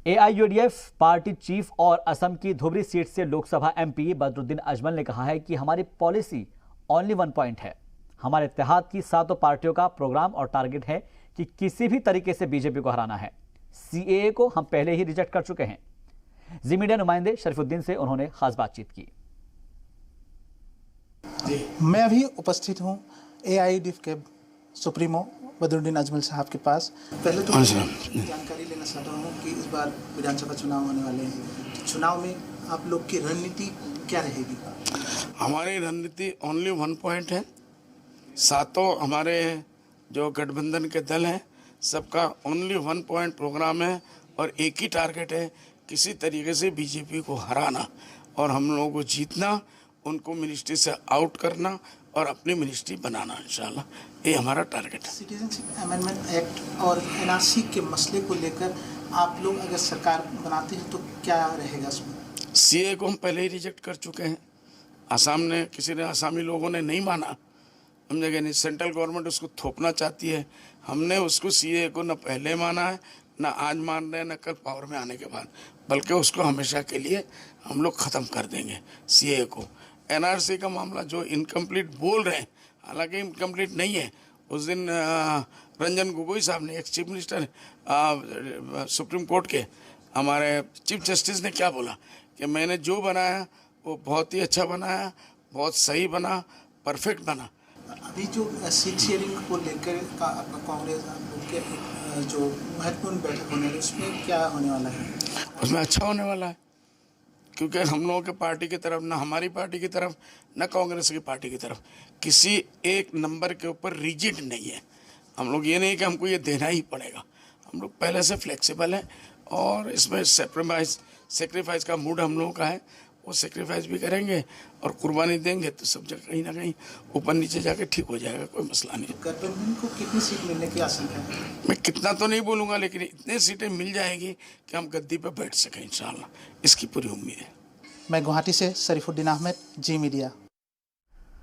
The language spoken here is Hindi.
एआईयूडीएफ पार्टी चीफ और असम की धुबरी सीट से लोकसभा एमपी बदरुद्दीन अजमल ने कहा है कि हमारी पॉलिसी ओनली वन पॉइंट है। हमारे इत्तेहाद की सातों पार्टियों का प्रोग्राम और टारगेट है कि किसी भी तरीके से बीजेपी को हराना है। सीएए को हम पहले ही रिजेक्ट कर चुके हैं। जी मीडिया नुमाइंदे शरीफुद्दीन से उन्होंने खास बातचीत की। मैं अभी उपस्थित हूँ एआईयूडीएफ के सुप्रीमो बदरुद्दीन अजमल साहब के पास। पहले तो जानकारी लेना चाहता हूँ कि इस बार विधानसभा चुनाव होने वाले हैं, तो चुनाव में आप लोग की रणनीति क्या रहेगी? हमारी रणनीति ओनली वन पॉइंट है। सातों हमारे जो गठबंधन के दल हैं सबका ओनली वन पॉइंट प्रोग्राम है और एक ही टारगेट है, किसी तरीके से बीजेपी को हराना और हम लोगों को जीतना, उनको मिनिस्ट्री से आउट करना और अपनी मिनिस्ट्री बनाना। इंशाल्लाह ये हमारा टारगेट है। सिटीजनशिप अमेंडमेंट एक्ट और एनआरसी के मसले को लेकर आप लोग अगर सरकार बनाते हैं तो क्या रहेगा उसमें? सीए को हम पहले ही रिजेक्ट कर चुके हैं। आसामी लोगों ने नहीं माना, हम जगह नहीं। सेंट्रल गवर्नमेंट उसको थोपना चाहती है। हमने उसको सीए को न पहले माना है, न आज मान रहे हैं, न कल पावर में आने के बाद, बल्कि उसको हमेशा के लिए हम लोग ख़त्म कर देंगे सीए को। एनआरसी का मामला जो इनकम्प्लीट बोल रहे हैं, हालांकि इनकम्प्लीट नहीं है। उस दिन रंजन गोगोई साहब ने, एक चीफ मिनिस्टर सुप्रीम कोर्ट के हमारे चीफ जस्टिस ने क्या बोला कि मैंने जो बनाया वो बहुत ही अच्छा बनाया, बहुत सही बना, परफेक्ट बना। अभी जो सीट शेयरिंग को लेकर का आपका कांग्रेस के जो महत्वपूर्ण बैठक होने वाली है, उसमें क्या होने वाला है? उसमें अच्छा होने वाला है, क्योंकि हम लोगों के पार्टी की तरफ, ना हमारी पार्टी की तरफ, ना कांग्रेस की पार्टी की तरफ किसी एक नंबर के ऊपर रिजिड नहीं है। हम लोग ये नहीं कि हमको ये देना ही पड़ेगा। हम लोग पहले से फ्लेक्सिबल हैं और इसमें सेक्रीफाइस का मूड हम लोगों का है। वो सेक्रीफाइस भी करेंगे और कुर्बानी देंगे तो सब जगह कहीं ना कहीं ऊपर नीचे जाके ठीक हो जाएगा, कोई मसला नहीं। गठबंधन को कितनी सीट मिलने की आशंका है? मैं कितना तो नहीं बोलूँगा, लेकिन इतने सीटें मिल जाएगी कि हम गद्दी पर बैठ सकें इंशाल्लाह, इसकी पूरी उम्मीद है। मैं गुवाहाटी से शरीफुद्दीन अहमद, जी मीडिया।